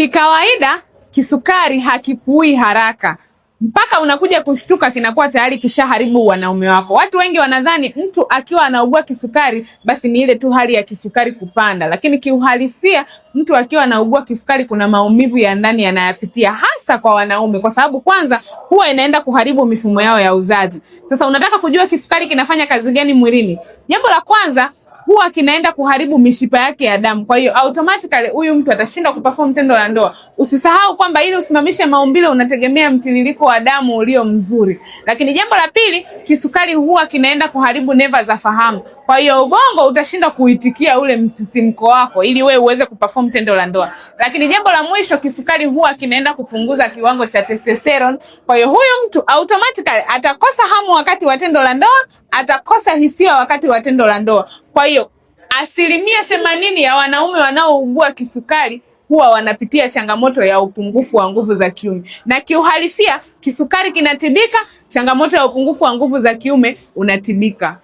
Kikawaida kisukari hakipui haraka mpaka unakuja kushtuka kinakuwa tayari kishaharibu wanaume wako. Watu wengi wanadhani mtu akiwa anaugua kisukari basi ni ile tu hali ya kisukari kupanda, lakini kiuhalisia mtu akiwa anaugua kisukari kuna maumivu ya ndani yanayapitia, hasa kwa wanaume, kwa sababu kwanza huwa inaenda kuharibu mifumo yao ya uzazi. Sasa unataka kujua kisukari kinafanya kazi gani mwilini? Jambo la kwanza, huwa kinaenda kuharibu mishipa yake ya damu. Kwa hiyo automatically huyu mtu atashindwa kuperform tendo la ndoa. Usisahau kwamba ili usimamishe maumbile unategemea mtiririko wa damu ulio mzuri. Lakini jambo la pili, kisukari huwa kinaenda kuharibu neva za fahamu. Kwa hiyo ubongo utashindwa kuitikia ule msisimko wako ili wewe uweze kuperform tendo la ndoa. Lakini jambo la mwisho, kisukari huwa kinaenda kupunguza kiwango cha testosterone. Kwa hiyo huyu mtu automatically atakosa hamu wakati wa tendo la ndoa, atakosa hisia wakati wa tendo la ndoa. Kwa hiyo 80% ya wanaume wanaougua kisukari huwa wanapitia changamoto ya upungufu wa nguvu za kiume. Na kiuhalisia kisukari kinatibika, changamoto ya upungufu wa nguvu za kiume unatibika.